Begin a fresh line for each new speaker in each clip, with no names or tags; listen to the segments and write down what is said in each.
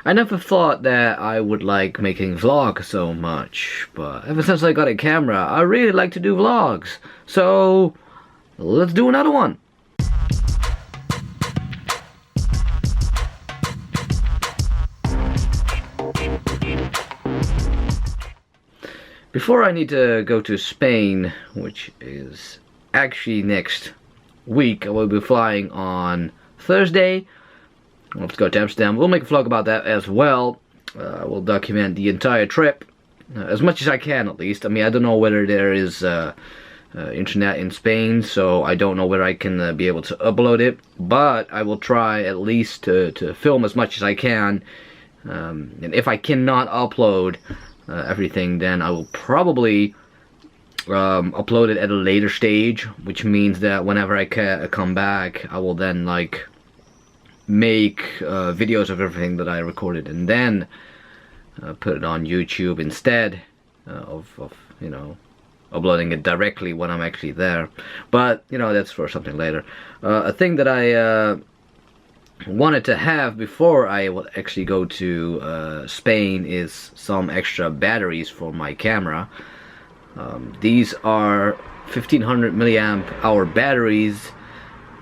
I never thought that I would like making vlogs so much, but ever since I got a camera, I really like to do vlogs. So, let's do another one. Before I need to go to Spain, which is actually next week, I will be flying on Thursday. We'll have to go to Amsterdam. We'll make a vlog about that as well. We'll document the entire trip, as much as I can at least. I mean, I don't know whether there is internet in Spain, so I don't know whether I can be able to upload it. But I will try at least to film as much as I can. And if I cannot upload everything, then I will probably upload it at a later stage, which means that whenever I come back, I will then like make videos of everything that I recorded and then put it on YouTube instead of you know, uploading it directly when I'm actually there. But you know, that's for something later. A thing that I wanted to have before I would actually go to Spain is some extra batteries for my camera. These are 1500 milliamp hour batteries,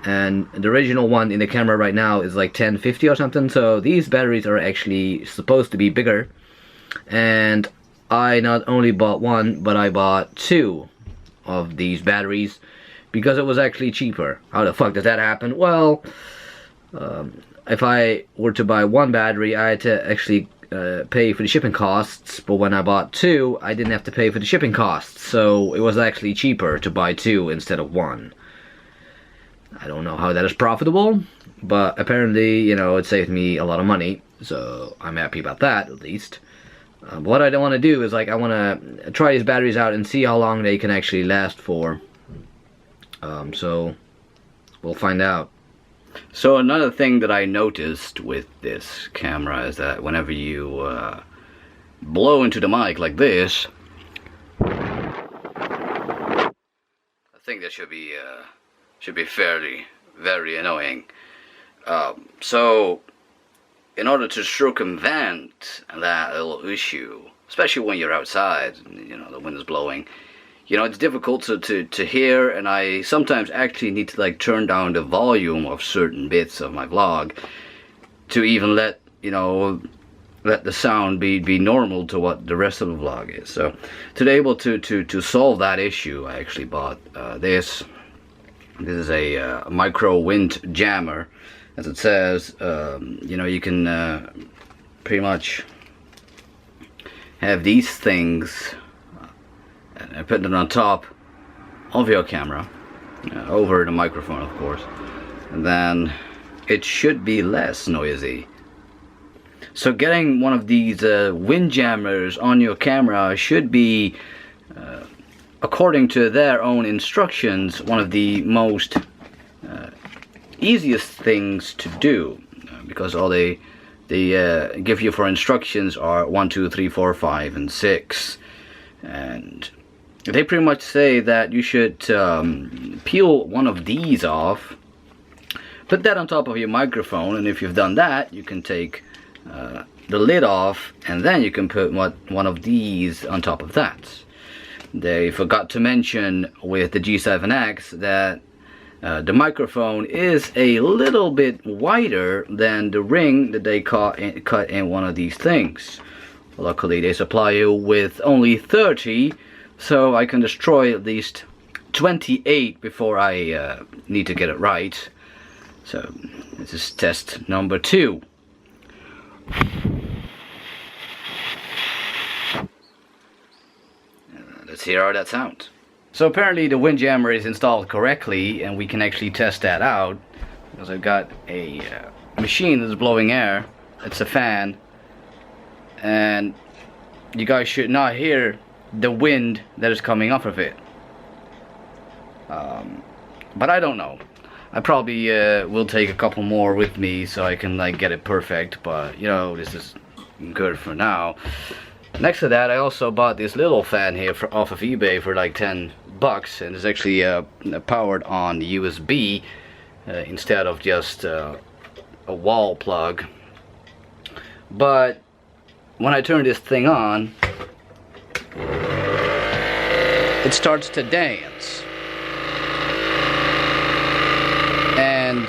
and the original one in the camera right now is like 1050 or something, so these batteries are actually supposed to be bigger. And I not only bought one, but I bought two of these batteries because it was actually cheaper. How the fuck does that happen? Well, if I were to buy one battery, I had to actually pay for the shipping costs, but when I bought two, I didn't have to pay for the shipping costs, so it was actually cheaper to buy two instead of one. I don't know how that is profitable, but apparently, you know, it saved me a lot of money, so I'm happy about that, at least. What I don't want to do is, like, I want to try these batteries out and see how long they can actually last for. So, we'll find out. So another thing that I noticed with this camera is that whenever you blow into the mic like this, I think that should be very annoying. So in order to circumvent that little issue, especially when you're outside, you know, the wind is blowing, you know, it's difficult to hear, and I sometimes actually need to like turn down the volume of certain bits of my vlog to even let, you know, let the sound be normal to what the rest of the vlog is. So to be able to solve that issue, I actually bought this. This is a Micro Windjammer, as it says. You know, you can pretty much have these things and put it on top of your camera, over the microphone, of course, and then it should be less noisy. So getting one of these windjammers on your camera should be, according to their own instructions, one of the most easiest things to do, because all they give you for instructions are 1, 2, 3, 4, 5, and 6, and they pretty much say that you should peel one of these off, put that on top of your microphone, and if you've done that, you can take the lid off, and then you can put one of these on top of that. They forgot to mention with the G7X that the microphone is a little bit wider than the ring that they cut in one of these things. Luckily, they supply you with only 30, so I can destroy at least 28 before I need to get it right. So this is test number 2. Let's hear how that sounds. So apparently the Windjammer is installed correctly, and we can actually test that out, because I've got a machine that's blowing air. It's a fan, and you guys should not hear the wind that is coming off of it. But I don't know. I probably will take a couple more with me so I can like get it perfect, but you know, this is good for now. Next to that, I also bought this little fan here off of eBay for like 10 bucks, and it's actually powered on USB instead of just a wall plug. But when I turn this thing on, it starts to dance. And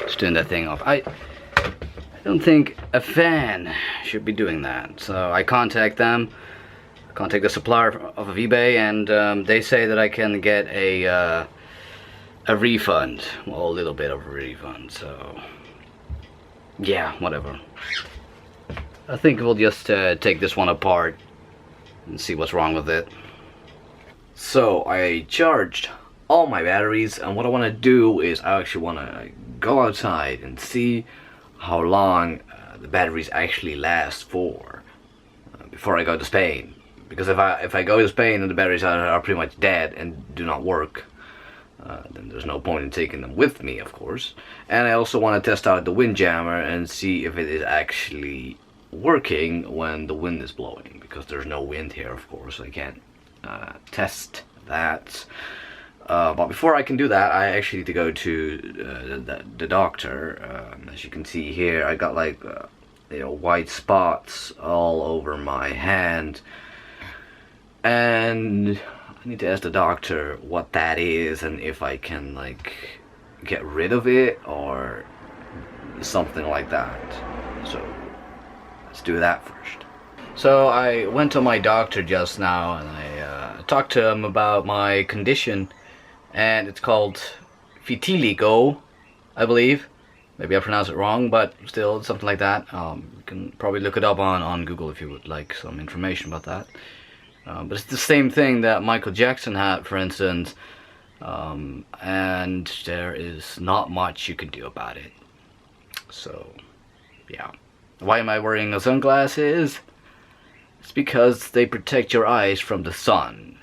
just turn that thing off. I don't think a fan should be doing that. So I contact them, contact the supplier of eBay, and they say that I can get a refund. Well, a little bit of a refund. So yeah, whatever. I think we'll just take this one apart and see what's wrong with it. So I charged all my batteries, and what I want to do is I actually want to go outside and see how long the batteries actually last for before I go to Spain. Because if I go to Spain and the batteries are pretty much dead and do not work, then there's no point in taking them with me, of course. And I also want to test out the Windjammer and see if it is actually working when the wind is blowing, because there's no wind here, of course. I can't test that. But before I can do that, I actually need to go to the doctor. As you can see here, I got like you know, white spots all over my hand, and I need to ask the doctor what that is and if I can like get rid of it or something like that. So let's do that first. So I went to my doctor just now, and I talked to him about my condition, and it's called Vitiligo, I believe. Maybe I pronounced it wrong, but still something like that. You can probably look it up on Google if you would like some information about that. But it's the same thing that Michael Jackson had, for instance, and there is not much you can do about it. So yeah. Why am I wearing the sunglasses? It's because they protect your eyes from the sun.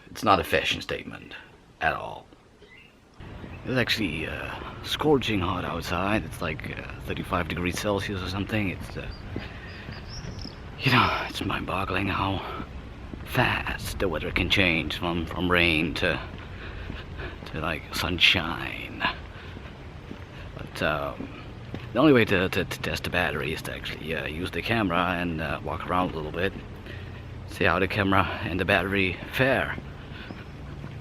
It's not a fashion statement at all. It's actually scorching hot outside. It's like 35 degrees Celsius or something. It's you know, it's mind-boggling how fast the weather can change from rain to like sunshine. But the only way to test the battery is to actually use the camera and walk around a little bit, see how the camera and the battery fare.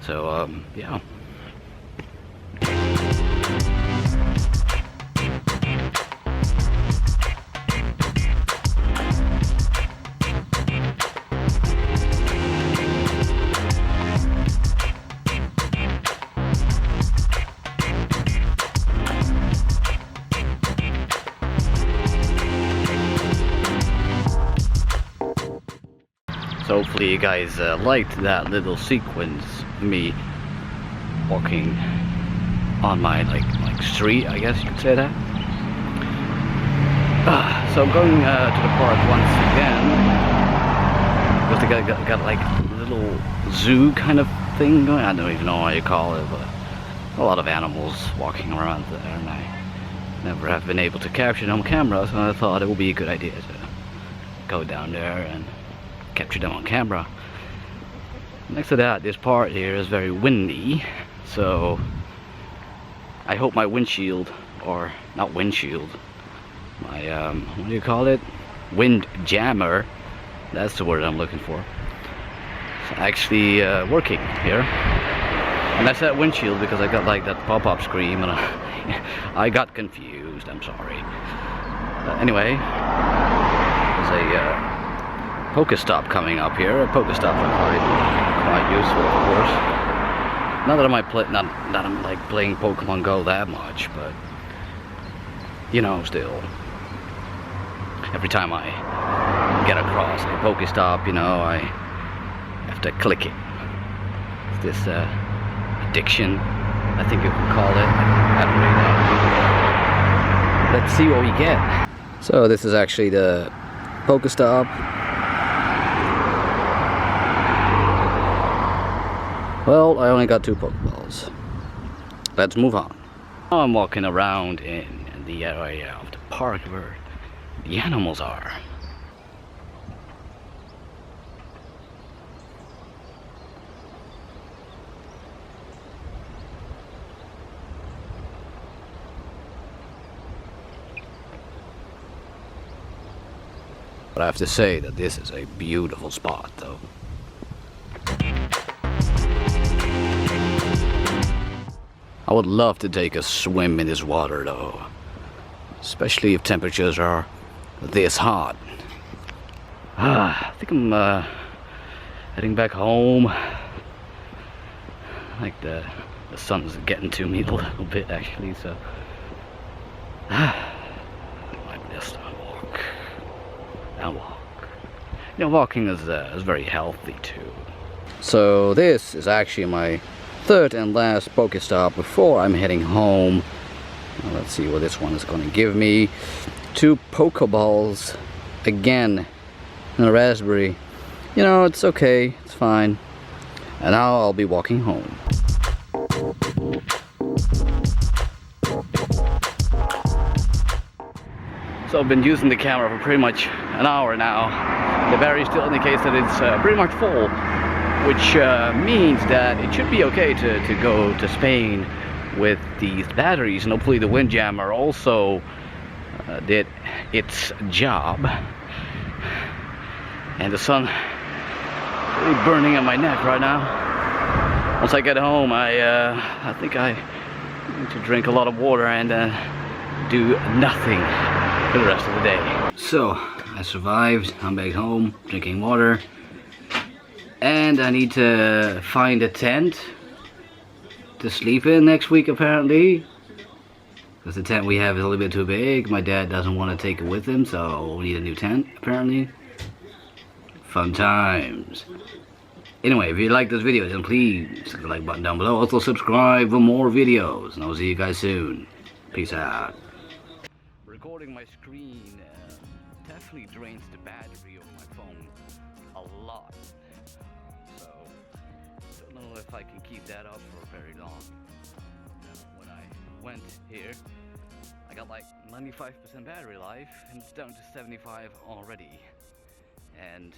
So yeah. So hopefully you guys liked that little sequence, me walking on my like street, I guess you could say that. So I'm going to the park once again, because they got like a little zoo kind of thing going. I don't even know what you call it, but a lot of animals walking around there, and I never have been able to capture them on camera, so I thought it would be a good idea to go down there and capture them on camera. Next to that, this part here is very windy, so I hope my windshield, or not windshield, my what do you call it, Windjammer, that's the word I'm looking for, it's actually working here. And I said windshield because I got like that pop-up screen, and I got confused, I'm sorry. Anyway, there's a Pokestop coming up here. A Pokestop are quite useful, of course. Not that I'm like playing Pokemon Go that much, but you know, still, every time I get across a Pokestop, you know, I have to click it. It's this addiction, I think you could call it. I don't really know. Let's see what we get. So this is actually the Pokestop. Well, I only got 2 Pokeballs. Let's move on. Now I'm walking around in the area of the park where the animals are. But I have to say that this is a beautiful spot though. I would love to take a swim in this water though, especially if temperatures are this hot. I think I'm heading back home. Like the sun's getting to me a little bit actually, so might just walk and walk. You know, walking is very healthy too. So this is actually my third and last Pokestop before I'm heading home. Now, let's see what this one is going to give me. 2 Pokeballs again and a raspberry. You know, it's okay, it's fine. And now I'll be walking home. So I've been using the camera for pretty much an hour now. The battery still indicates that it's pretty much full, which means that it should be okay to go to Spain with these batteries, and hopefully the Windjammer also did its job. And the sun really burning on my neck right now. Once I get home, I think I need to drink a lot of water and do nothing for the rest of the day. So I survived. I'm back home drinking water, and I need to find a tent to sleep in next week apparently, because the tent we have is a little bit too big. My dad doesn't want to take it with him, so we need a new tent apparently. Fun times. Anyway, if you like this video, then please click the like button down below. Also subscribe for more videos, and I'll see you guys soon. Peace out. Recording my screen definitely drains the battery of my phone a lot. So, don't know if I can keep that up for very long. When I went here, I got like 95% battery life, and it's down to 75 already. And